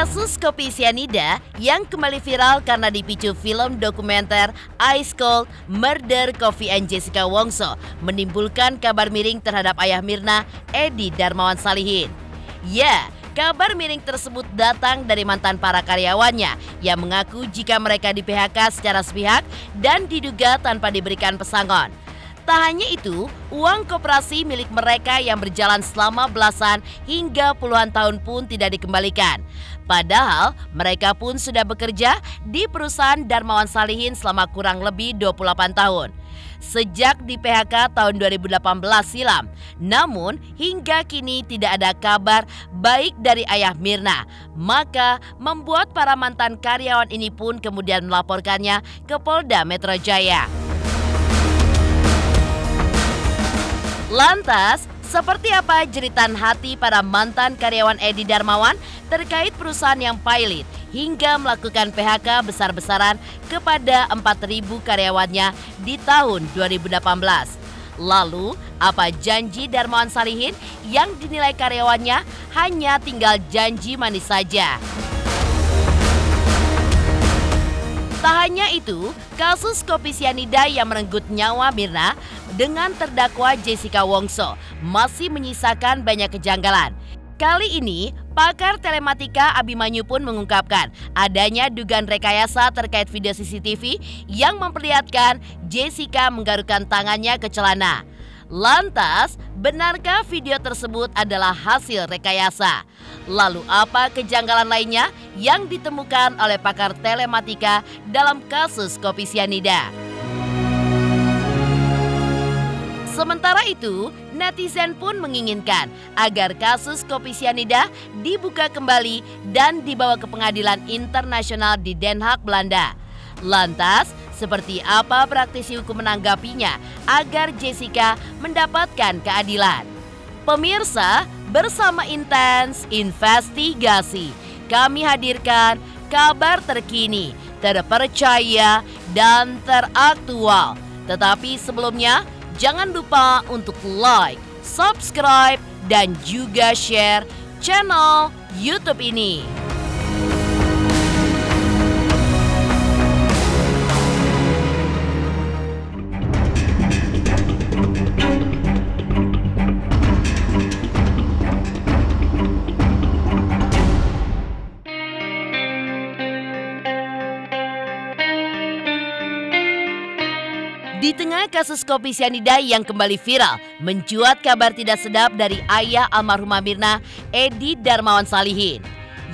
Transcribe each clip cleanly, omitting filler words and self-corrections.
Kasus kopi sianida yang kembali viral karena dipicu film dokumenter Ice Cold Murder Coffee and Jessica Wongso menimbulkan kabar miring terhadap ayah Mirna, Edi Darmawan Salihin. Ya, kabar miring tersebut datang dari mantan para karyawannya yang mengaku jika mereka di-PHK secara sepihak dan diduga tanpa diberikan pesangon. Tak hanya itu, uang koperasi milik mereka yang berjalan selama belasan hingga puluhan tahun pun tidak dikembalikan. Padahal mereka pun sudah bekerja di perusahaan Darmawan Salihin selama kurang lebih 28 tahun. Sejak di-PHK tahun 2018 silam, namun hingga kini tidak ada kabar baik dari ayah Mirna. Maka membuat para mantan karyawan ini pun kemudian melaporkannya ke Polda Metro Jaya. Lantas, seperti apa jeritan hati para mantan karyawan Edi Darmawan terkait perusahaan yang pailit hingga melakukan PHK besar-besaran kepada 4.000 karyawannya di tahun 2018? Lalu, apa janji Darmawan Salihin yang dinilai karyawannya hanya tinggal janji manis saja? Tak hanya itu, kasus kopi sianida yang merenggut nyawa Mirna dengan terdakwa Jessica Wongso masih menyisakan banyak kejanggalan. Kali ini, pakar telematika Abimanyu pun mengungkapkan adanya dugaan rekayasa terkait video CCTV yang memperlihatkan Jessica menggarukkan tangannya ke celana. Lantas, benarkah video tersebut adalah hasil rekayasa? Lalu apa kejanggalan lainnya yang ditemukan oleh pakar telematika dalam kasus kopi sianida? Sementara itu, netizen pun menginginkan agar kasus kopi sianida dibuka kembali dan dibawa ke pengadilan internasional di Den Haag, Belanda. Lantas, seperti apa praktisi hukum menanggapinya agar Jessica mendapatkan keadilan? Pemirsa, bersama Intens Investigasi, kami hadirkan kabar terkini, terpercaya, dan teraktual. Tetapi sebelumnya, jangan lupa untuk like, subscribe, dan juga share channel YouTube ini. Di tengah kasus kopi sianida yang kembali viral, mencuat kabar tidak sedap dari ayah almarhumah Mirna, Edi Darmawan Salihin.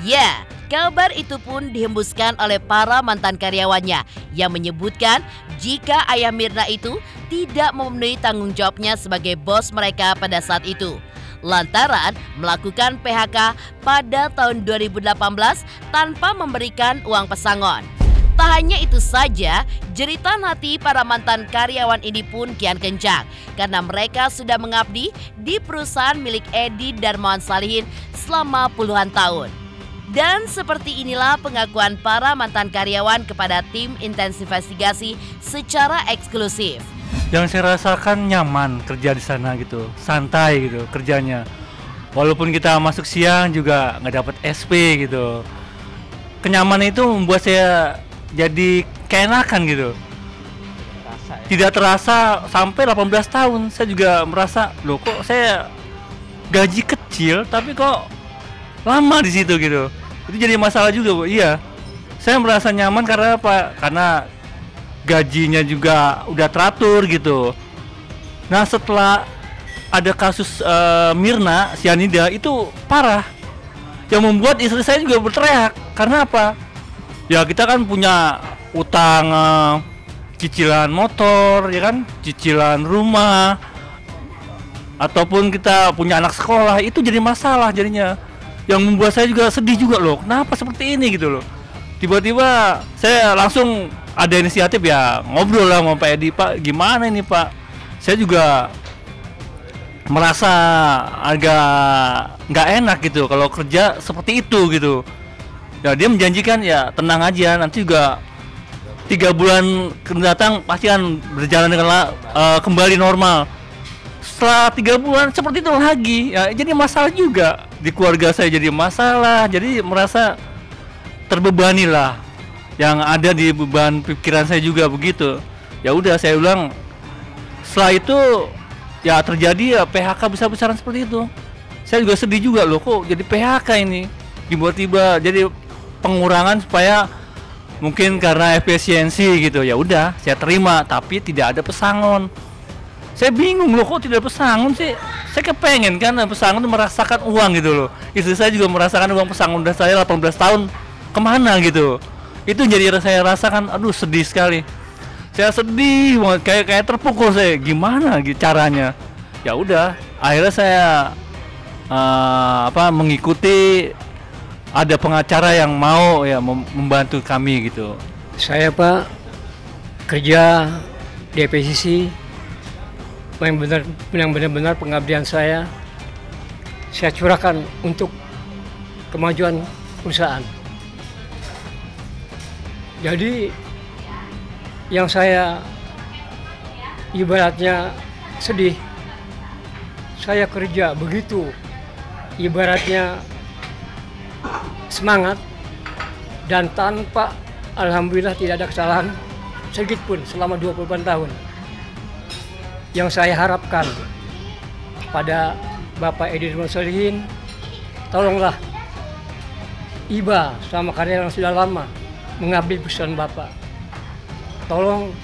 Ya, kabar itu pun dihembuskan oleh para mantan karyawannya yang menyebutkan jika ayah Mirna itu tidak memenuhi tanggung jawabnya sebagai bos mereka pada saat itu, lantaran melakukan PHK pada tahun 2018 tanpa memberikan uang pesangon. Tak hanya itu saja, jeritan hati para mantan karyawan ini pun kian kencang karena mereka sudah mengabdi di perusahaan milik Edi Darmawan Salihin selama puluhan tahun. Dan seperti inilah pengakuan para mantan karyawan kepada tim Intens Investigasi secara eksklusif. Yang saya rasakan nyaman kerja di sana gitu, santai gitu kerjanya. Walaupun kita masuk siang juga nggak dapat SP gitu. Kenyamanan itu membuat saya jadi keenakan gitu. Tidak terasa sampai 18 tahun saya juga merasa, loh kok saya gaji kecil tapi kok lama di situ gitu. Itu jadi masalah juga, Bu. Iya. Saya merasa nyaman karena apa? Karena gajinya juga udah teratur gitu. Nah, setelah ada kasus Mirna sianida itu parah. Yang membuat istri saya juga berteriak. Karena apa? Ya kita kan punya utang cicilan motor, ya kan, cicilan rumah, ataupun kita punya anak sekolah, itu jadi masalah jadinya. Yang membuat saya juga sedih juga loh, kenapa seperti ini gitu loh. Tiba-tiba saya langsung ada inisiatif ya ngobrol lah sama Pak Edi, Pak gimana ini Pak? Saya juga merasa agak nggak enak gitu kalau kerja seperti itu gitu. Ya dia menjanjikan ya tenang aja, nanti juga 3 bulan mendatang pasti akan berjalan dengan kembali normal. Setelah 3 bulan seperti itu lagi, ya jadi masalah juga di keluarga saya, jadi masalah. Jadi merasa terbebani lah, yang ada di beban pikiran saya juga begitu. Ya udah, saya ulang. Setelah itu ya terjadi ya PHK besar-besaran seperti itu. Saya juga sedih juga loh, kok jadi PHK ini tiba-tiba. Jadi pengurangan supaya mungkin karena efisiensi gitu. Ya udah, saya terima, tapi tidak ada pesangon. Saya bingung loh, kok tidak ada pesangon sih. Saya kepengen kan pesangon itu merasakan uang gitu loh. Istri saya juga merasakan uang pesangon, udah saya 18 tahun kemana gitu. Itu jadi saya rasakan, aduh sedih sekali. Saya sedih banget, kayak terpukul saya. Gimana gitu caranya? Ya udah, akhirnya saya mengikuti, ada pengacara yang mau ya membantu kami gitu. Saya Pak kerja di PCC, yang benar-benar pengabdian saya curahkan untuk kemajuan perusahaan. Jadi yang saya ibaratnya sedih, saya kerja begitu ibaratnya semangat, dan tanpa, alhamdulillah tidak ada kesalahan sedikit pun selama 28 tahun. Yang saya harapkan pada Bapak Edi Darmawan, tolonglah Iba sama karyawan yang sudah lama mengabdi perusahaan Bapak. Tolong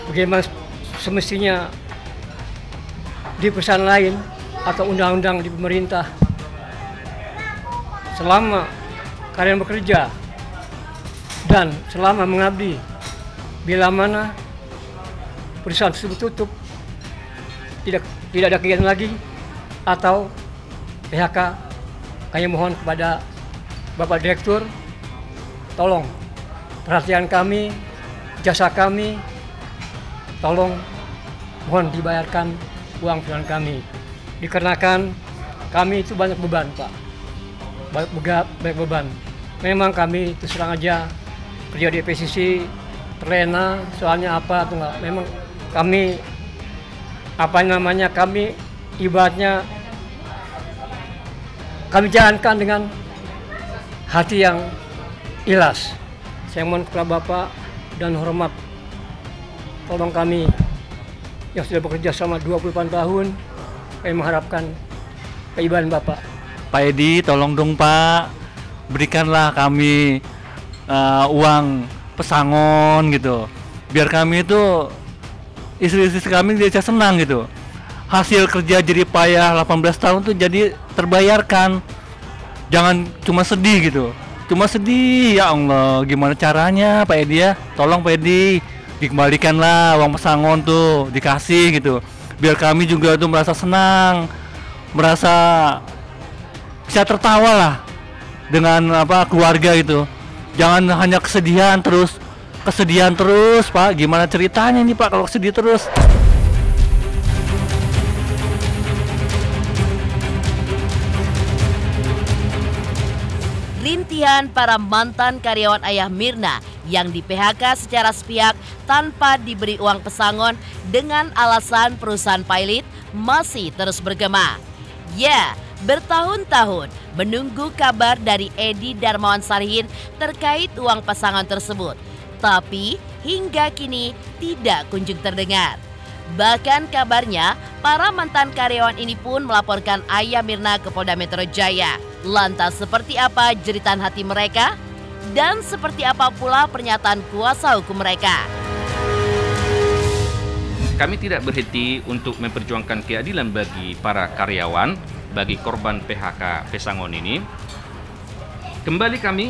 bagaimana semestinya di perusahaan lain atau undang-undang di pemerintah, selama kalian bekerja dan selama mengabdi, bila mana perusahaan tersebut tutup, tidak ada kegiatan lagi atau PHK, kami mohon kepada Bapak Direktur, tolong perhatian kami, jasa kami, tolong mohon dibayarkan uang perusahaan kami, dikarenakan kami itu banyak beban Pak, banyak beban. Memang kami terus terang aja kerja di PCC terlena, soalnya apa atau enggak, memang kami kami ibaratnya kami jalankan dengan hati yang ikhlas. Saya mohon kepada Bapak dan hormat, tolong kami yang sudah bekerja selama 28 tahun, kami mengharapkan keibahan Bapak. Pak Edi, tolong dong Pak, berikanlah kami uang pesangon gitu, biar kami itu, istri-istri kami bisa senang gitu. Hasil kerja jadi payah 18 tahun tuh jadi terbayarkan. Jangan cuma sedih gitu. Cuma sedih, ya Allah, gimana caranya Pak Edi ya? Tolong Pak Edi, dikembalikanlah uang pesangon tuh, dikasih gitu. Biar kami juga tuh merasa senang, merasa bisa tertawa lah dengan keluarga gitu. Jangan hanya kesedihan terus Pak. Gimana ceritanya nih Pak kalau sedih terus? Rintihan para mantan karyawan ayah Mirna yang di PHK secara sepihak tanpa diberi uang pesangon dengan alasan perusahaan pilot masih terus bergema. Ya, bertahun-tahun menunggu kabar dari Edi Darmawan Salihin terkait uang pesangon tersebut. Tapi hingga kini tidak kunjung terdengar. Bahkan kabarnya para mantan karyawan ini pun melaporkan ayah Mirna ke Polda Metro Jaya. Lantas seperti apa jeritan hati mereka? Dan seperti apa pula pernyataan kuasa hukum mereka? Kami tidak berhenti untuk memperjuangkan keadilan bagi para karyawan, bagi korban PHK Pesangon ini. Kembali kami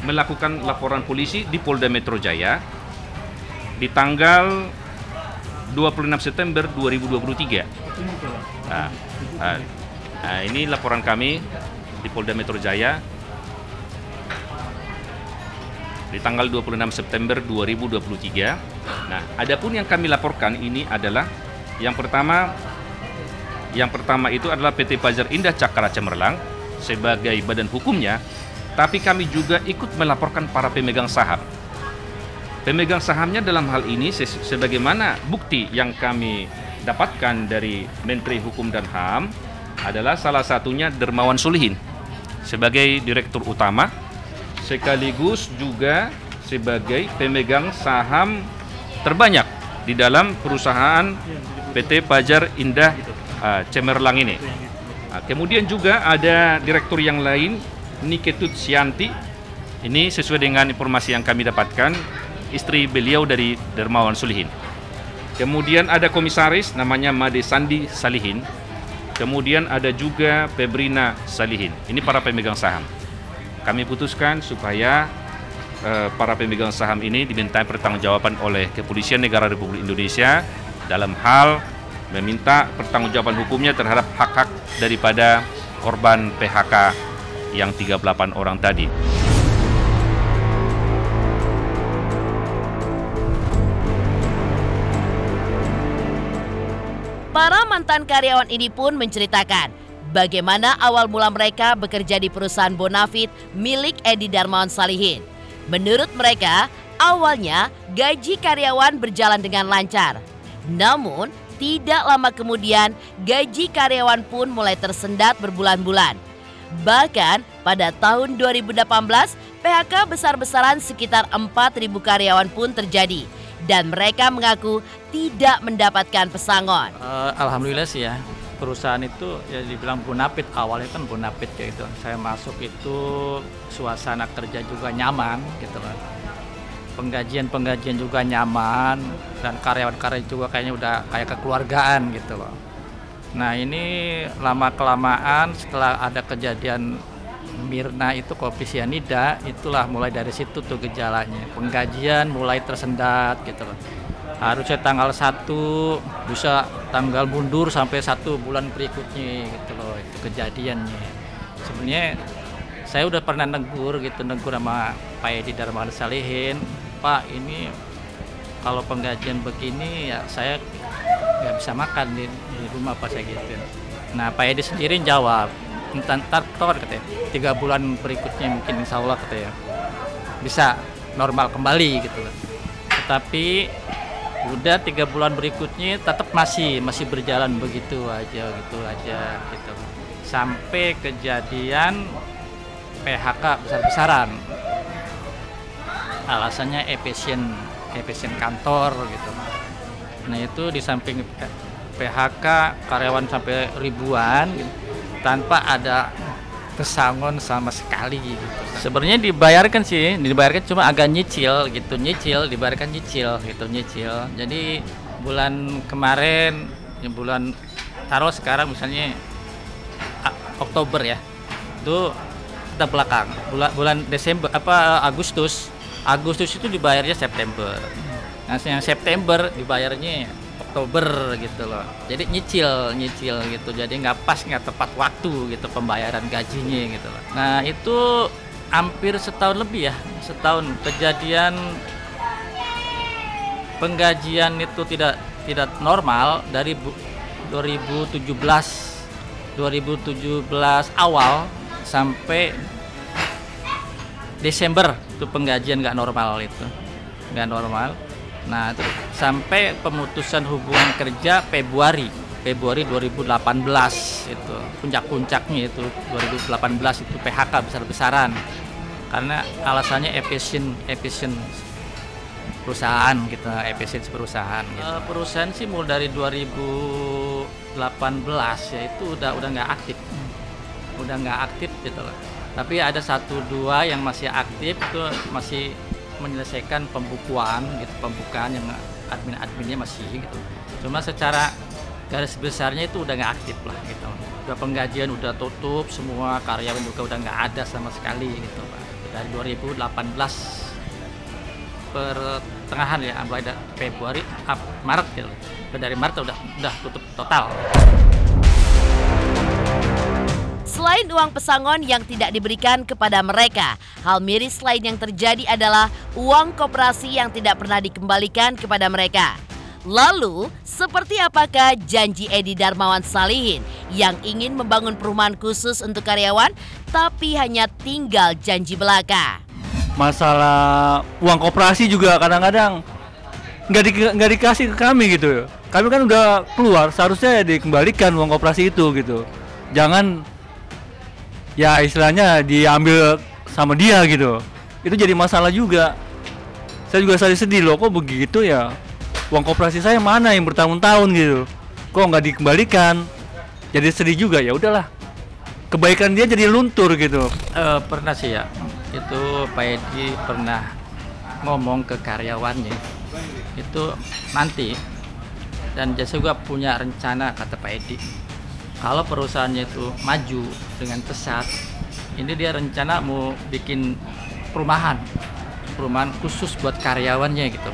melakukan laporan polisi di Polda Metro Jaya di tanggal 26 September 2023. Ini laporan kami di Polda Metro Jaya di tanggal 26 September 2023. Nah, adapun yang kami laporkan ini adalah yang pertama itu adalah PT Fajar Indah Cakra Cemerlang sebagai badan hukumnya, tapi kami juga ikut melaporkan para pemegang saham. Pemegang sahamnya dalam hal ini sebagaimana bukti yang kami dapatkan dari Menteri Hukum dan HAM adalah salah satunya Darmawan Solihin sebagai direktur utama sekaligus juga sebagai pemegang saham terbanyak di dalam perusahaan PT Pajar Indah Cemerlang ini. Kemudian juga ada direktur yang lain, Niketut Sianti. Ini sesuai dengan informasi yang kami dapatkan, istri beliau dari Dermawan Solihin. Kemudian ada komisaris namanya Made Sandi Salihin. Kemudian ada juga Febrina Salihin. Ini para pemegang saham. Kami putuskan supaya para pemegang saham ini diminta pertanggungjawaban oleh Kepolisian Negara Republik Indonesia dalam hal meminta pertanggungjawaban hukumnya terhadap hak-hak daripada korban PHK yang 38 orang tadi. Para mantan karyawan ini pun menceritakan bagaimana awal mula mereka bekerja di perusahaan Bonafit milik Edi Darmawan Salihin. Menurut mereka, awalnya gaji karyawan berjalan dengan lancar. Namun, tidak lama kemudian gaji karyawan pun mulai tersendat berbulan-bulan. Bahkan pada tahun 2018, PHK besar-besaran sekitar 4.000 karyawan pun terjadi. Dan mereka mengaku tidak mendapatkan pesangon. Alhamdulillah sih ya, perusahaan itu ya dibilang Bonafit, awalnya kan Bonafit kayak gitu. Saya masuk itu suasana kerja juga nyaman gitu loh. Penggajian juga nyaman dan karyawan-karyawan juga kayaknya udah kayak kekeluargaan gitu loh. Nah ini lama-kelamaan setelah ada kejadian Mirna itu kopi sianida, itulah mulai dari situ tuh gejalanya. Penggajian mulai tersendat gitu loh. Harusnya tanggal 1 bisa tanggal mundur sampai 1 bulan berikutnya gitu loh, itu kejadiannya. Sebenarnya saya udah pernah negur sama Pak Edi Darmawan Salihin, Pak ini kalau penggajian begini ya saya nggak bisa makan di rumah Pak, saya gitu. Nah Pak Edi sendiri jawab, ntar katanya 3 bulan berikutnya mungkin insya Allah katanya bisa normal kembali gitu loh. Tetapi udah 3 bulan berikutnya tetap masih berjalan begitu aja gitu. Sampai kejadian PHK besar-besaran. Alasannya efisien kantor gitu. Nah itu di samping PHK karyawan sampai ribuan gitu, tanpa ada pesangon sama sekali gitu. Sebenarnya dibayarkan cuma agak nyicil, dibayarkan nyicil. Jadi bulan kemarin, bulan taruh sekarang misalnya Oktober ya, itu kita belakang. Bulan Desember Agustus itu dibayarnya September. Nah yang September dibayarnya Oktober gitu loh. Jadi nyicil gitu. Jadi nggak tepat waktu gitu pembayaran gajinya gitu loh. Nah itu hampir setahun lebih ya, kejadian penggajian itu tidak normal dari 2017 awal sampai Desember itu penggajian nggak normal. Nah, itu sampai pemutusan hubungan kerja Februari 2018 itu puncaknya itu 2018 itu PHK besar-besaran karena alasannya efisien perusahaan gitu, efisiensi perusahaan gitu. Perusahaan sih mulai dari 2018 ya itu udah nggak aktif gitu loh. Tapi ada 1-2 yang masih aktif, itu masih menyelesaikan pembukaan yang adminnya masih gitu. Cuma secara garis besarnya itu udah nggak aktif lah gitu. Udah penggajian udah tutup, semua karyawan juga udah nggak ada sama sekali gitu Pak. Dari 2018 pertengahan ya, mulai dari Februari, Maret gitu. Dari Maret udah tutup total. Selain uang pesangon yang tidak diberikan kepada mereka, hal miris lain yang terjadi adalah uang koperasi yang tidak pernah dikembalikan kepada mereka. Lalu, seperti apakah janji Edi Darmawan Salihin yang ingin membangun perumahan khusus untuk karyawan, tapi hanya tinggal janji belaka? Masalah uang koperasi juga kadang-kadang nggak dikasih ke kami gitu. Kami kan udah keluar, seharusnya dikembalikan uang koperasi itu gitu. Jangan ya istilahnya diambil sama dia gitu. Itu jadi masalah juga. Saya juga sedih loh, kok begitu ya. Uang koperasi saya mana yang bertahun-tahun gitu, kok nggak dikembalikan. Jadi sedih juga. Ya udahlah, kebaikan dia jadi luntur gitu. Pernah sih ya, itu Pak Edi pernah ngomong ke karyawannya itu nanti, dan dia juga punya rencana, kata Pak Edi, kalau perusahaannya itu maju dengan pesat, ini dia rencana mau bikin perumahan khusus buat karyawannya gitu.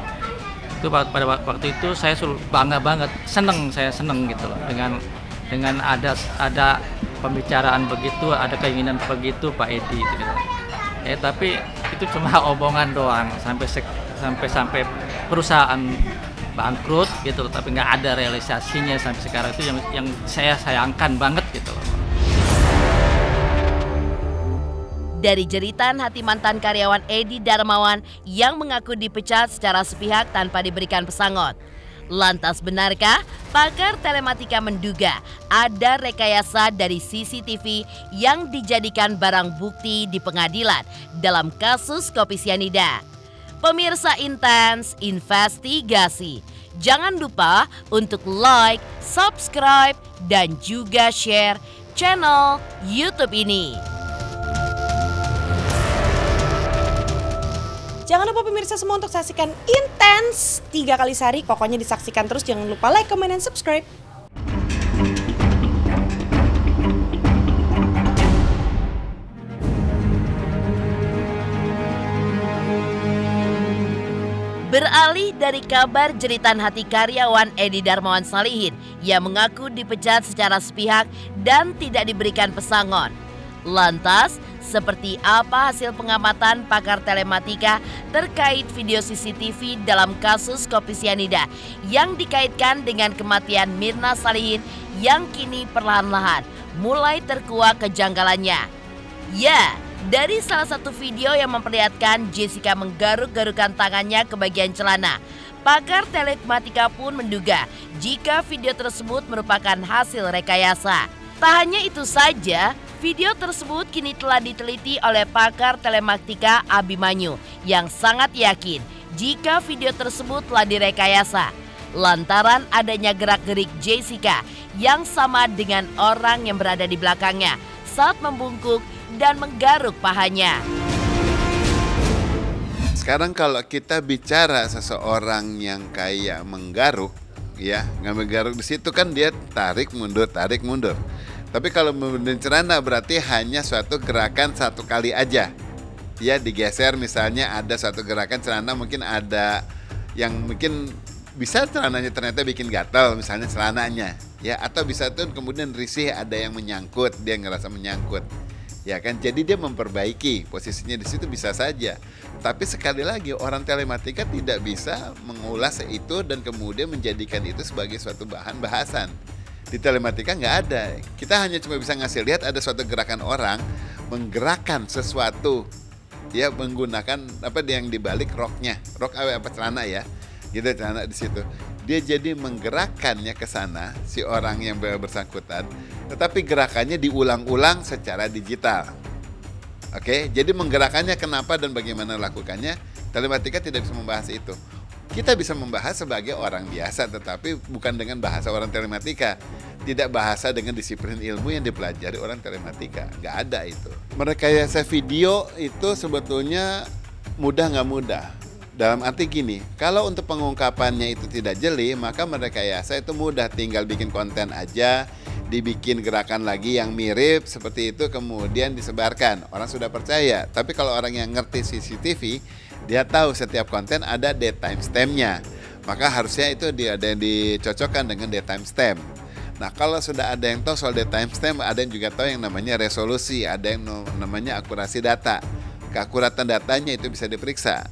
Itu pada waktu itu saya bangga banget, saya seneng gitu loh dengan ada pembicaraan begitu, ada keinginan begitu Pak Edi gitu. Tapi itu cuma omongan doang sampai perusahaan bangkrut gitu loh, tapi nggak ada realisasinya sampai sekarang. Itu yang saya sayangkan banget gitu loh. Dari jeritan hati mantan karyawan Edi Darmawan yang mengaku dipecat secara sepihak tanpa diberikan pesangon. Lantas benarkah pakar telematika menduga ada rekayasa dari CCTV yang dijadikan barang bukti di pengadilan dalam kasus kopi sianida? Pemirsa Intens Investigasi, jangan lupa untuk like, subscribe, dan juga share channel YouTube ini. Jangan lupa pemirsa semua untuk saksikan Intens 3 kali sehari. Pokoknya disaksikan terus, jangan lupa like, comment, dan subscribe. Beralih dari kabar jeritan hati karyawan Edi Darmawan Salihin yang mengaku dipecat secara sepihak dan tidak diberikan pesangon. Lantas, seperti apa hasil pengamatan pakar telematika terkait video CCTV dalam kasus kopi sianida yang dikaitkan dengan kematian Mirna Salihin yang kini perlahan-lahan mulai terkuak kejanggalannya? Ya, dari salah satu video yang memperlihatkan Jessica menggaruk-garukan tangannya ke bagian celana, pakar telematika pun menduga jika video tersebut merupakan hasil rekayasa. Tak hanya itu saja, video tersebut kini telah diteliti oleh pakar telematika Abimanyu yang sangat yakin jika video tersebut telah direkayasa lantaran adanya gerak-gerik Jessica yang sama dengan orang yang berada di belakangnya saat membungkuk dan menggaruk pahanya. Sekarang kalau kita bicara seseorang yang kayak menggaruk, ya, nggak menggaruk di situ kan dia tarik mundur. Tapi kalau membenerin celana berarti hanya suatu gerakan satu kali aja. Ya, digeser misalnya ada suatu gerakan celana, mungkin ada yang mungkin bisa celananya ternyata bikin gatal misalnya celananya. Ya, atau bisa tuh kemudian risih ada yang menyangkut, dia ngerasa menyangkut. Ya kan, jadi dia memperbaiki posisinya di situ bisa saja. Tapi sekali lagi orang telematika tidak bisa mengulas itu dan kemudian menjadikan itu sebagai suatu bahan bahasan. Di telematika nggak ada. Kita hanya cuma bisa ngasih lihat ada suatu gerakan orang menggerakkan sesuatu, ya, menggunakan apa yang dibalik roknya, rok apa celana ya, gitu, celana di situ. Dia jadi menggerakkannya ke sana si orang yang bersangkutan, tetapi gerakannya diulang-ulang secara digital. Oke, jadi menggerakkannya kenapa dan bagaimana lakukannya, telematika tidak bisa membahas itu. Kita bisa membahas sebagai orang biasa, tetapi bukan dengan bahasa orang telematika. Tidak bahasa dengan disiplin ilmu yang dipelajari orang telematika. Nggak ada itu. Merekayasa video itu sebetulnya mudah nggak mudah. Dalam arti gini, kalau untuk pengungkapannya itu tidak jeli, maka merekayasa itu mudah. Tinggal bikin konten aja, dibikin gerakan lagi yang mirip seperti itu, kemudian disebarkan. Orang sudah percaya. Tapi kalau orang yang ngerti CCTV, dia tahu setiap konten ada date timestamp-nya. Maka harusnya itu ada yang dicocokkan dengan date timestamp. Nah, kalau sudah ada yang tahu soal date timestamp, ada yang juga tahu yang namanya resolusi, ada yang namanya akurasi data. Keakuratan datanya itu bisa diperiksa.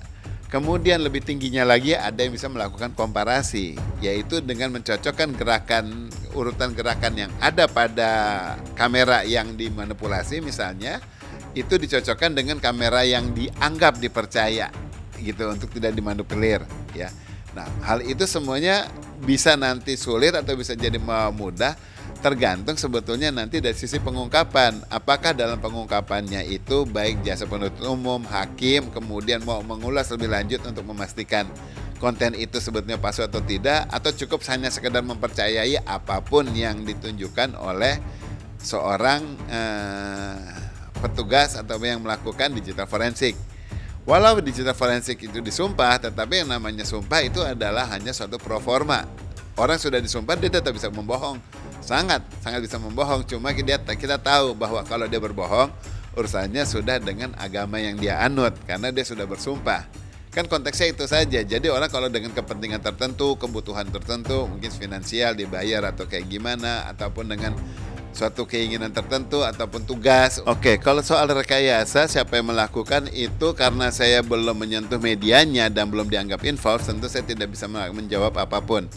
Kemudian lebih tingginya lagi ada yang bisa melakukan komparasi, yaitu dengan mencocokkan gerakan, urutan gerakan yang ada pada kamera yang dimanipulasi misalnya, itu dicocokkan dengan kamera yang dianggap dipercaya gitu untuk tidak dimanipulir, ya. Nah, hal itu semuanya bisa nanti sulit atau bisa jadi mudah tergantung sebetulnya nanti dari sisi pengungkapan. Apakah dalam pengungkapannya itu baik jaksa penuntut umum, hakim, kemudian mau mengulas lebih lanjut untuk memastikan konten itu sebetulnya palsu atau tidak, atau cukup hanya sekedar mempercayai apapun yang ditunjukkan oleh seorang petugas atau yang melakukan digital forensik. Walau digital forensik itu disumpah, tetapi yang namanya sumpah itu adalah hanya suatu proforma. Orang sudah disumpah, dia tetap bisa membohong. Sangat bisa membohong. Cuma kita tahu bahwa kalau dia berbohong, urusannya sudah dengan agama yang dia anut, karena dia sudah bersumpah. Kan konteksnya itu saja. Jadi orang kalau dengan kepentingan tertentu, kebutuhan tertentu, mungkin finansial dibayar atau kayak gimana, ataupun dengan suatu keinginan tertentu ataupun tugas. Oke, kalau soal rekayasa siapa yang melakukan itu, karena saya belum menyentuh medianya dan belum dianggap involved, tentu saya tidak bisa menjawab apapun.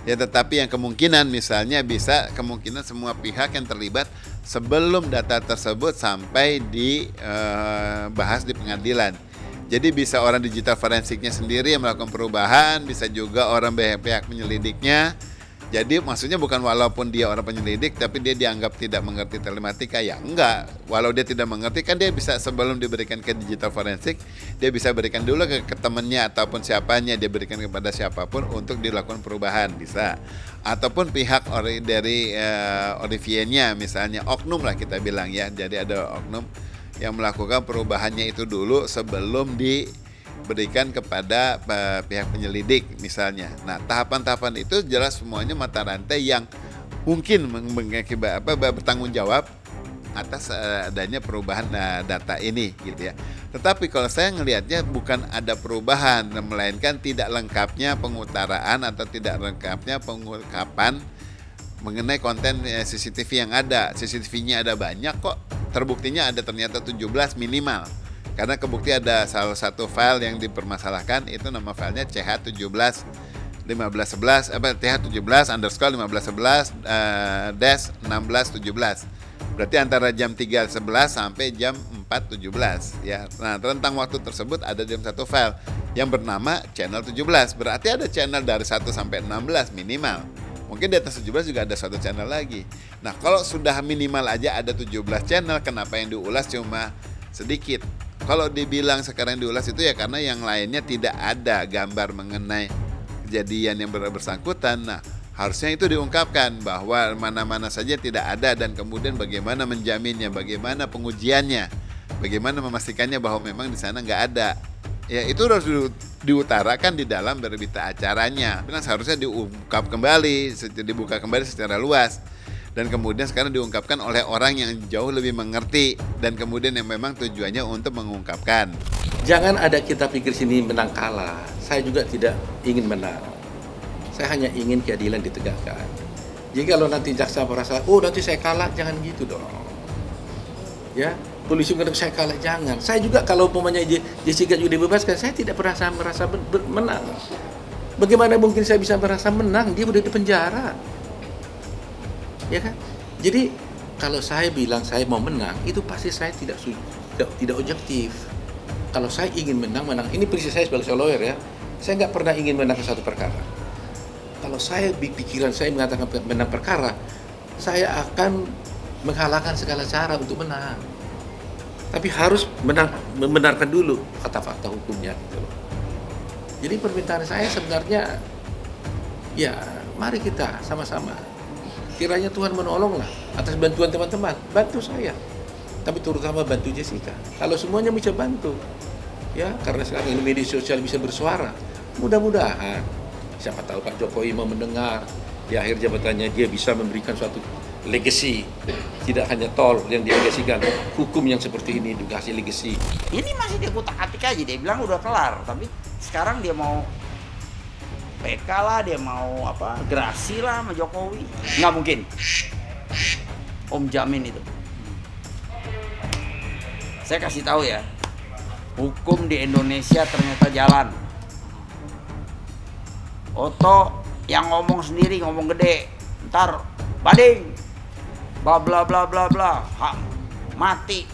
Ya, tetapi yang kemungkinan misalnya bisa kemungkinan semua pihak yang terlibat sebelum data tersebut sampai dibahas di pengadilan. Jadi bisa orang digital forensiknya sendiri yang melakukan perubahan, bisa juga orang pihak penyelidiknya. Jadi maksudnya bukan walaupun dia orang penyelidik tapi dia dianggap tidak mengerti telematika, ya enggak. Walau dia tidak mengerti kan dia bisa sebelum diberikan ke digital forensik, dia bisa berikan dulu ke temannya ataupun siapanya, dia berikan kepada siapapun untuk dilakukan perubahan, bisa. Ataupun pihak dari Oliviernya misalnya, oknum lah kita bilang ya. Jadi ada oknum yang melakukan perubahannya itu dulu sebelum diberikan kepada pihak penyelidik misalnya. Nah, tahapan-tahapan itu jelas semuanya mata rantai yang mungkin bertanggung jawab atas adanya perubahan data ini gitu ya. Tetapi kalau saya ngelihatnya bukan ada perubahan, melainkan tidak lengkapnya pengutaraan atau tidak lengkapnya pengungkapan mengenai konten CCTV yang ada. CCTV-nya ada banyak kok, terbuktinya ada ternyata 17 minimal. Karena kebukti ada salah satu file yang dipermasalahkan, itu nama filenya CH17 1511 th17_1511 -1617. Berarti antara jam 3.11 sampai jam 4.17 ya. Nah, rentang waktu tersebut ada dalam satu file yang bernama channel 17. Berarti ada channel dari 1 sampai 16 minimal. Mungkin di atas 17 juga ada satu channel lagi. Nah, kalau sudah minimal aja ada 17 channel, kenapa yang diulas cuma sedikit? Kalau dibilang sekarang diulas itu ya karena yang lainnya tidak ada gambar mengenai kejadian yang bersangkutan. Nah, harusnya itu diungkapkan bahwa mana-mana saja tidak ada dan kemudian bagaimana menjaminnya, bagaimana pengujiannya, bagaimana memastikannya bahwa memang di sana nggak ada. Ya, itu harus diutarakan di dalam berita acaranya. Bilang seharusnya diungkap kembali, dibuka kembali secara luas. Dan kemudian sekarang diungkapkan oleh orang yang jauh lebih mengerti dan kemudian yang memang tujuannya untuk mengungkapkan. Jangan ada kita pikir sini menang kalah. Saya juga tidak ingin menang. Saya hanya ingin keadilan ditegakkan. Jadi kalau nanti jaksa merasa, oh nanti saya kalah, jangan gitu dong. Ya, polisi mengatakan saya kalah, jangan. Saya juga kalau umpamanya Jessica juga dibebaskan, saya tidak merasa menang. Bagaimana mungkin saya bisa merasa menang? Dia udah di penjara. Ya kan? Jadi kalau saya bilang saya mau menang, itu pasti saya tidak objektif. Kalau saya ingin menang. Ini prinsip saya sebagai lawyer ya. Saya nggak pernah ingin menang ke satu perkara. Kalau saya pikiran saya mengatakan menang perkara, saya akan menghalalkan segala cara untuk menang. Tapi harus membenarkan dulu fakta-fakta hukumnya gitu loh. Jadi permintaan saya sebenarnya ya mari kita sama-sama. Kiranya Tuhan menolonglah atas bantuan teman-teman, bantu saya. Tapi terutama bantu Jessica. Kalau semuanya bisa bantu, ya karena sekarang ini media sosial bisa bersuara. Mudah-mudahan, siapa tahu Pak Jokowi mau mendengar di akhir jabatannya dia bisa memberikan suatu legacy. Tidak hanya tol yang dilegasikan, hukum yang seperti ini juga hasil legacy. Ini masih dia kutak-atik aja, dia bilang udah kelar, tapi sekarang dia mau PK lah, dia mau gerasi lah sama Jokowi. Nggak mungkin. Om jamin itu. Saya kasih tahu ya, hukum di Indonesia ternyata jalan. Oto yang ngomong sendiri, ngomong gede, ntar bading, bla bla bla bla bla, mati.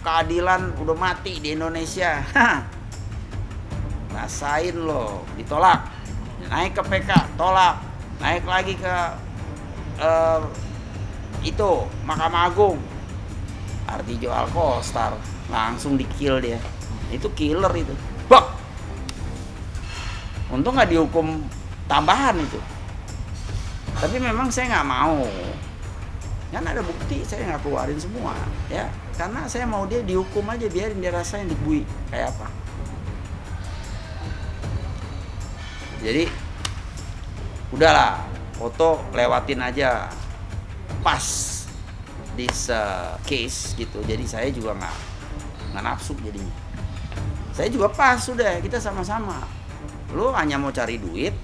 Keadilan udah mati di Indonesia. Rasain loh, ditolak, naik ke PK, tolak, naik lagi ke itu Mahkamah Agung, Artijo Alkostar, langsung di-kill dia. Itu killer itu. Bak! Untung nggak dihukum tambahan itu. Tapi memang saya nggak mau. Kan ada bukti, saya nggak keluarin semua, ya. Karena saya mau dia dihukum aja, biarin dia rasain dibui kayak apa. Jadi udahlah, foto lewatin aja. Pas this case gitu. Jadi saya juga nggak nafsu jadinya. Saya juga pas, sudah kita sama-sama. Lu hanya mau cari duit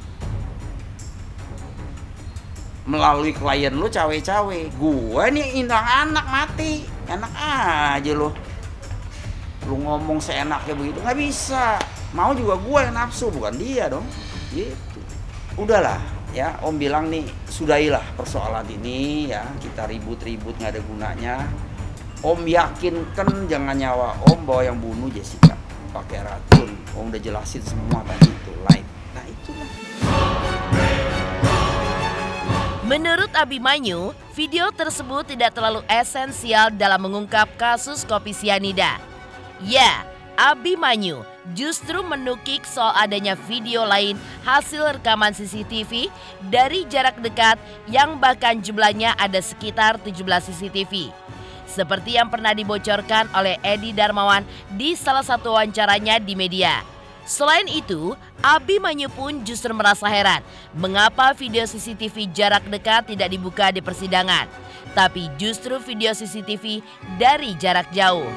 melalui klien lu cawe-cawe. Gua nih indang anak mati, enak aja lu ngomong seenaknya begitu, nggak bisa. Mau juga gua yang nafsu, bukan dia dong. Gitu. Udahlah ya, Om bilang nih, sudahilah persoalan ini ya, kita ribut-ribut nggak ada gunanya. Om yakinkan jangan nyawa Om bahwa yang bunuh Jessica pakai racun. Om udah jelasin semua tadi itu live. Nah itulah. Menurut Abimanyu, video tersebut tidak terlalu esensial dalam mengungkap kasus kopi sianida. Ya, Abimanyu justru menukik soal adanya video lain hasil rekaman CCTV dari jarak dekat yang bahkan jumlahnya ada sekitar 17 CCTV. Seperti yang pernah dibocorkan oleh Edi Darmawan di salah satu wawancaranya di media. Selain itu, Abimanyu pun justru merasa heran mengapa video CCTV jarak dekat tidak dibuka di persidangan, tapi justru video CCTV dari jarak jauh.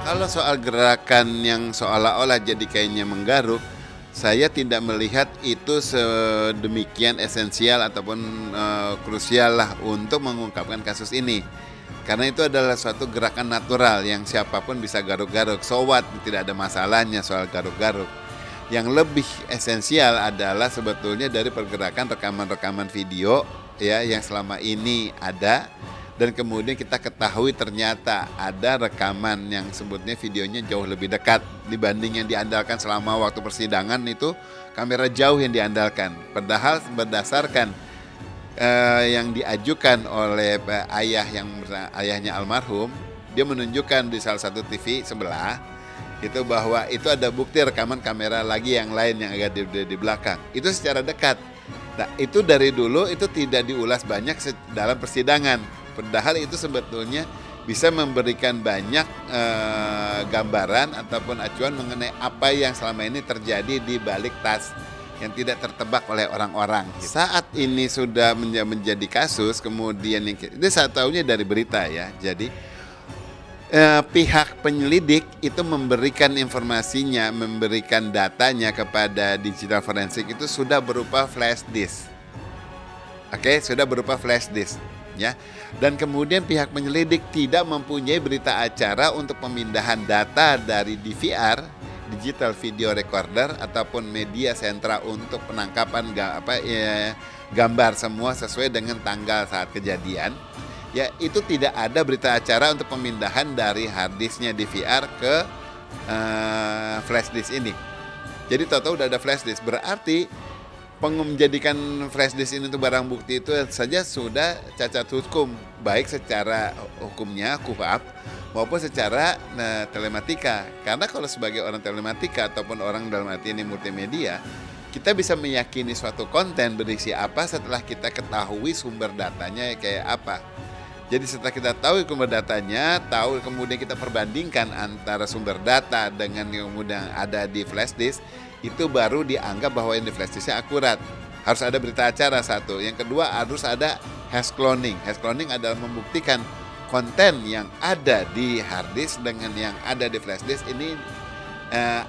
Kalau soal gerakan yang seolah-olah jadi kayaknya menggaruk, saya tidak melihat itu sedemikian esensial ataupun krusial lah untuk mengungkapkan kasus ini. Karena itu adalah suatu gerakan natural yang siapapun bisa garuk-garuk. So what? Tidak ada masalahnya soal garuk-garuk. Yang lebih esensial adalah sebetulnya dari pergerakan rekaman-rekaman video ya yang selama ini ada, dan kemudian kita ketahui ternyata ada rekaman yang sebutnya videonya jauh lebih dekat dibanding yang diandalkan selama waktu persidangan. Itu kamera jauh yang diandalkan. Padahal berdasarkan yang diajukan oleh ayahnya almarhum, dia menunjukkan di salah satu TV sebelah itu bahwa itu ada bukti rekaman kamera lagi yang lain yang agak di belakang. Itu secara dekat. Nah, itu dari dulu itu tidak diulas banyak dalam persidangan. Padahal itu sebetulnya bisa memberikan banyak gambaran ataupun acuan mengenai apa yang selama ini terjadi di balik tas yang tidak tertebak oleh orang-orang. Saat ini sudah menjadi kasus, kemudian ini saya tahunya dari berita ya. Jadi pihak penyelidik itu memberikan informasinya, memberikan datanya kepada digital forensik itu sudah berupa flash disk. Oke, sudah berupa flash disk ya. Dan kemudian pihak penyelidik tidak mempunyai berita acara untuk pemindahan data dari DVR, digital video recorder ataupun media sentra untuk penangkapan gambar semua sesuai dengan tanggal saat kejadian. Ya, itu tidak ada berita acara untuk pemindahan dari hard disknya DVR ke flash disk ini. Jadi tahu-tahu udah ada flash disk, berarti menjadikan flash disk ini untuk barang bukti itu saja sudah cacat hukum, baik secara hukumnya KUHAP maupun secara telematika. Karena kalau sebagai orang telematika ataupun orang dalam arti ini multimedia, kita bisa meyakini suatu konten berisi apa setelah kita ketahui sumber datanya kayak apa. Jadi setelah kita tahu sumber datanya, tahu kemudian kita perbandingkan antara sumber data dengan yang kemudian ada di flash disk, itu baru dianggap bahwa ini flash disknya akurat. Harus ada berita acara satu. Yang kedua harus ada hash cloning. Hash cloning adalah membuktikan konten yang ada di hard disk dengan yang ada di flash disk ini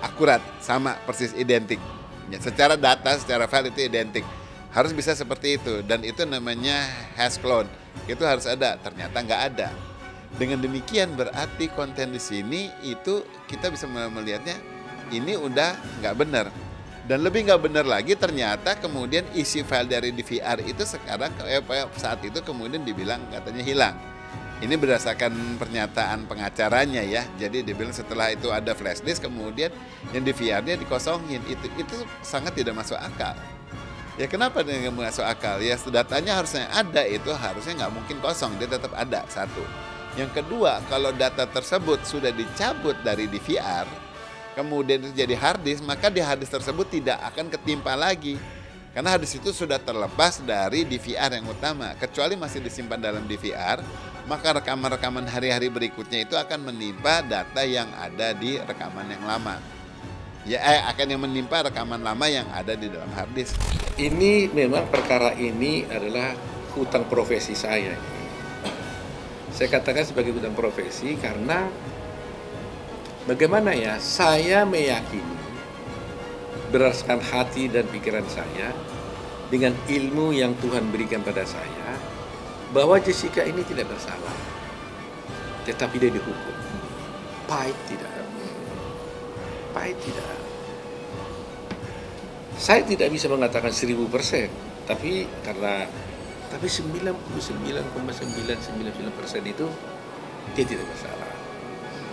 akurat, sama, persis, identik. Ya, secara data, secara file itu identik. Harus bisa seperti itu, dan itu namanya hash clone. Itu harus ada, ternyata nggak ada. Dengan demikian berarti konten di sini itu kita bisa melihatnya ini udah nggak benar. Dan lebih nggak benar lagi, ternyata kemudian isi file dari DVR itu sekarang saat itu kemudian dibilang katanya hilang. Ini berdasarkan pernyataan pengacaranya ya. Jadi dibilang setelah itu ada flash disk, kemudian yang di VR-nya dikosongin. Itu sangat tidak masuk akal. Ya kenapa dia nggak masuk akal? Ya datanya harusnya ada, itu harusnya nggak mungkin kosong, dia tetap ada, satu. Yang kedua, kalau data tersebut sudah dicabut dari di VR, kemudian itu jadi hard disk, maka di hard disk tersebut tidak akan ketimpa lagi. Karena hard disk itu sudah terlepas dari DVR yang utama. Kecuali masih disimpan dalam DVR, maka rekaman-rekaman hari-hari berikutnya itu akan menimpa data yang ada di rekaman yang lama. Akan yang menimpa rekaman lama yang ada di dalam hard disk. Ini memang perkara ini adalah hutang profesi saya. Saya katakan sebagai hutang profesi karena bagaimana ya, saya meyakini berdasarkan hati dan pikiran saya dengan ilmu yang Tuhan berikan pada saya bahwa Jessica ini tidak bersalah, tetapi dia dihukum. Pahit tidak. Saya tidak bisa mengatakan 1000%, tapi 99,999% itu dia tidak bersalah.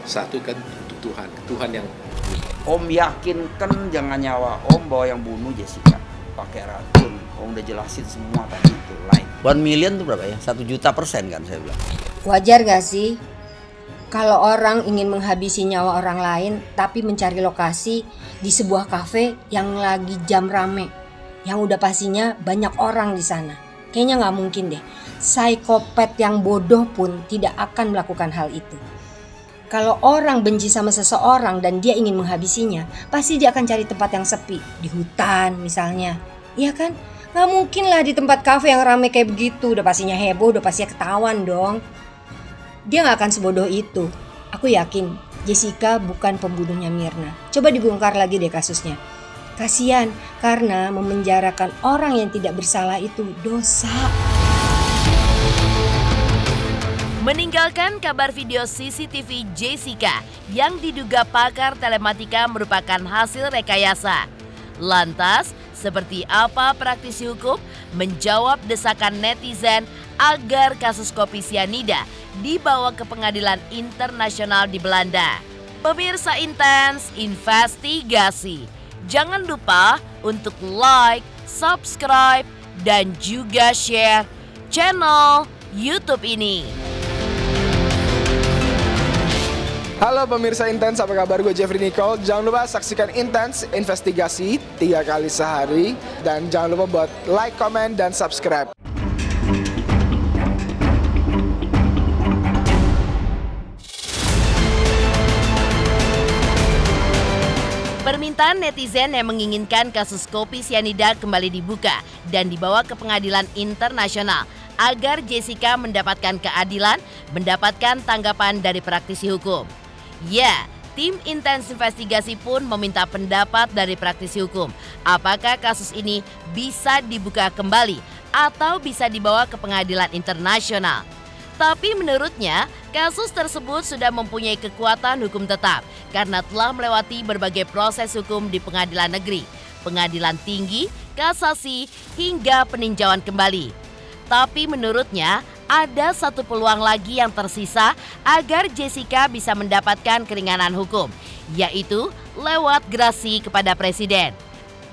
Satu kan untuk Tuhan yang Om yakinkan jangan nyawa Om bahwa yang bunuh Jessica pakai racun. Om udah jelasin semua tadi itu live. 1 million itu berapa ya? 1.000.000% kan saya bilang. Wajar gak sih kalau orang ingin menghabisi nyawa orang lain tapi mencari lokasi di sebuah kafe yang lagi jam rame, yang udah pastinya banyak orang di sana? Kayaknya nggak mungkin deh. Psikopat yang bodoh pun tidak akan melakukan hal itu. Kalau orang benci sama seseorang dan dia ingin menghabisinya, pasti dia akan cari tempat yang sepi, di hutan misalnya. Iya kan? Nggak mungkin lah di tempat kafe yang rame kayak begitu. Udah pastinya heboh, udah pastinya ketahuan dong. Dia gak akan sebodoh itu. Aku yakin Jessica bukan pembunuhnya Mirna. Coba dibongkar lagi deh kasusnya. Kasian karena memenjarakan orang yang tidak bersalah itu dosa. Meninggalkan kabar video CCTV Jessica yang diduga pakar telematika merupakan hasil rekayasa. Lantas, seperti apa praktisi hukum menjawab desakan netizen agar kasus kopi sianida dibawa ke pengadilan internasional di Belanda? Pemirsa Intens Investigasi, jangan lupa untuk like, subscribe, dan juga share channel YouTube ini. Halo pemirsa Intens, apa kabar? Gue Jeffrey Nicole. Jangan lupa saksikan Intens Investigasi 3 kali sehari. Dan jangan lupa buat like, comment, dan subscribe. Permintaan netizen yang menginginkan kasus kopi sianida kembali dibuka dan dibawa ke pengadilan internasional agar Jessica mendapatkan keadilan, mendapatkan tanggapan dari praktisi hukum. Ya, tim Intens Investigasi pun meminta pendapat dari praktisi hukum. Apakah kasus ini bisa dibuka kembali atau bisa dibawa ke pengadilan internasional? Tapi menurutnya, kasus tersebut sudah mempunyai kekuatan hukum tetap karena telah melewati berbagai proses hukum di pengadilan negeri, pengadilan tinggi, kasasi, hingga peninjauan kembali. Tapi menurutnya, ada satu peluang lagi yang tersisa agar Jessica bisa mendapatkan keringanan hukum, yaitu lewat gerasi kepada Presiden.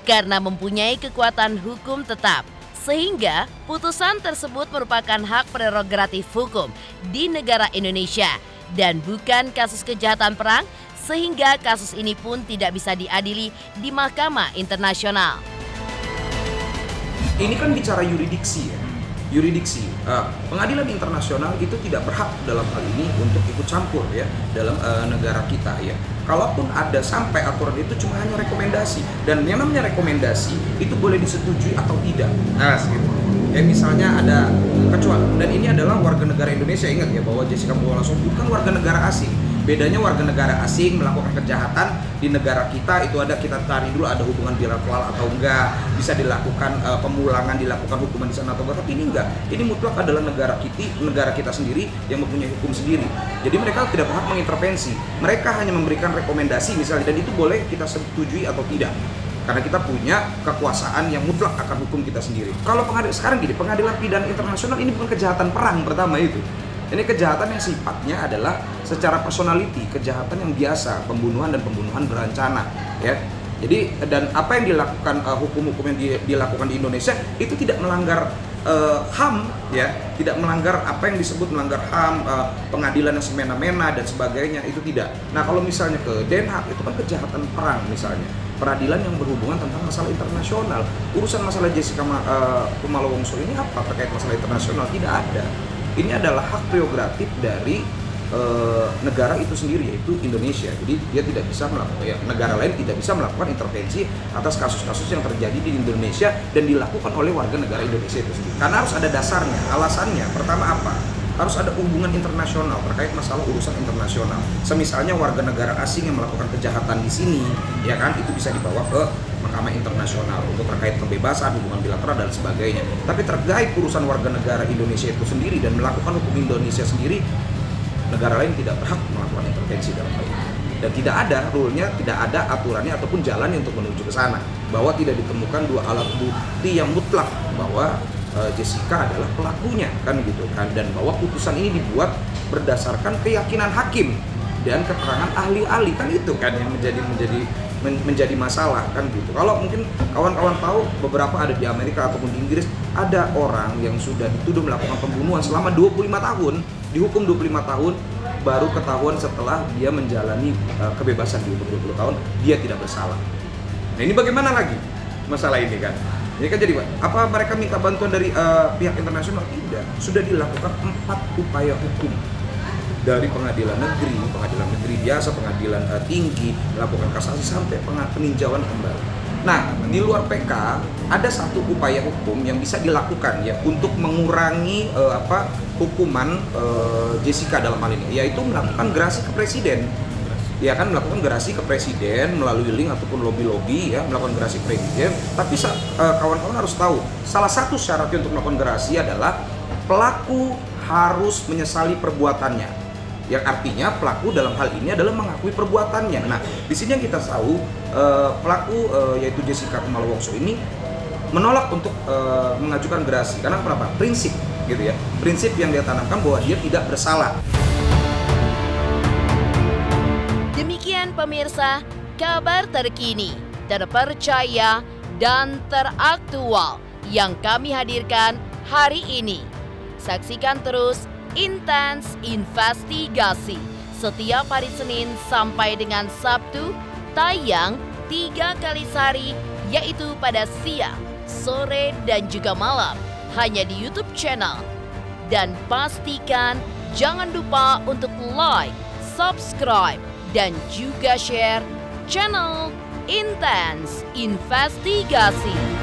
Karena mempunyai kekuatan hukum tetap, sehingga putusan tersebut merupakan hak prerogatif hukum di negara Indonesia dan bukan kasus kejahatan perang, sehingga kasus ini pun tidak bisa diadili di Mahkamah Internasional. Ini kan bicara yuridiksi ya. Yuridiksi, pengadilan internasional itu tidak berhak dalam hal ini untuk ikut campur ya dalam negara kita ya. Kalaupun ada sampai aturan itu cuma hanya rekomendasi, dan yang namanya rekomendasi itu boleh disetujui atau tidak. Nah, gitu. Misalnya ada kecuali, dan ini adalah warga negara Indonesia, ingat ya bahwa Jessica Kumala Wongso bukan warga negara asing. Bedanya warga negara asing melakukan kejahatan di negara kita itu ada, kita cari dulu ada hubungan bilateral atau enggak, bisa dilakukan pemulangan, dilakukan hukuman di sana atau enggak, tapi ini enggak. Ini mutlak adalah negara kita sendiri yang mempunyai hukum sendiri. Jadi mereka tidak berhak mengintervensi. Mereka hanya memberikan rekomendasi misalnya, dan itu boleh kita setujui atau tidak. Karena kita punya kekuasaan yang mutlak akan hukum kita sendiri. Kalau pengadilan sekarang gini, pengadilan pidana internasional ini bukan kejahatan perang pertama itu. Ini kejahatan yang sifatnya adalah secara personality, kejahatan yang biasa, pembunuhan dan pembunuhan berencana, ya. Jadi dan apa yang dilakukan hukum-hukum yang dilakukan di Indonesia itu tidak melanggar HAM, ya, tidak melanggar apa yang disebut melanggar HAM, pengadilan yang semena-mena dan sebagainya, itu tidak. Nah, kalau misalnya ke Den Haag itu kan kejahatan perang misalnya, peradilan yang berhubungan tentang masalah internasional. Urusan masalah Jessica Kumala Wongso ini apa terkait masalah internasional? Tidak ada. Ini adalah hak prerogatif dari negara itu sendiri, yaitu Indonesia. Jadi dia tidak bisa melakukan, ya, negara lain tidak bisa melakukan intervensi atas kasus-kasus yang terjadi di Indonesia dan dilakukan oleh warga negara Indonesia itu sendiri. Karena harus ada dasarnya, alasannya. Pertama apa? Harus ada hubungan internasional terkait masalah urusan internasional. Semisalnya warga negara asing yang melakukan kejahatan di sini, ya kan, itu bisa dibawa ke Mahkamah Internasional untuk terkait kebebasan, hubungan bilateral dan sebagainya. Tapi terkait urusan warga negara Indonesia itu sendiri dan melakukan hukum Indonesia sendiri, negara lain tidak berhak melakukan intervensi dalam hal ini. Dan tidak ada rule-nya, tidak ada aturannya ataupun jalannya untuk menuju ke sana. Bahwa tidak ditemukan dua alat bukti yang mutlak bahwa Jessica adalah pelakunya, kan gitu kan, dan bahwa putusan ini dibuat berdasarkan keyakinan hakim dan keterangan ahli-ahli, kan itu kan yang menjadi masalah, kan gitu. Kalau mungkin kawan-kawan tahu, beberapa ada di Amerika ataupun di Inggris, ada orang yang sudah dituduh melakukan pembunuhan selama 25 tahun, dihukum 25 tahun, baru ketahuan setelah dia menjalani kebebasan di umur 20 tahun, dia tidak bersalah. Nah, ini bagaimana lagi masalah ini kan? Ini kan jadi, apa mereka minta bantuan dari pihak internasional? Tidak. Sudah dilakukan 4 upaya hukum. Dari pengadilan negeri biasa, pengadilan tinggi, melakukan kasasi sampai peninjauan kembali. Nah, di luar PK ada satu upaya hukum yang bisa dilakukan, ya, untuk mengurangi hukuman Jessica dalam hal ini, yaitu melakukan gerasi ke presiden. Ya kan, melakukan gerasi ke presiden melalui link ataupun lobby-lobby, ya, melakukan gerasi ke presiden. Tapi kawan-kawan harus tahu, salah satu syaratnya untuk melakukan gerasi adalah pelaku harus menyesali perbuatannya. Yang artinya pelaku dalam hal ini adalah mengakui perbuatannya. Nah, di sini yang kita tahu pelaku yaitu Jessica Kumala Wongso ini menolak untuk mengajukan gerasi karena kenapa? Prinsip, gitu ya. Prinsip yang dia tanamkan bahwa dia tidak bersalah. Demikian pemirsa, kabar terkini, terpercaya, dan teraktual yang kami hadirkan hari ini. Saksikan terus Intens Investigasi setiap hari Senin sampai dengan Sabtu, tayang 3 kali sehari, yaitu pada siang, sore, dan juga malam, hanya di YouTube channel. Dan pastikan jangan lupa untuk like, subscribe, dan juga share channel Intens Investigasi.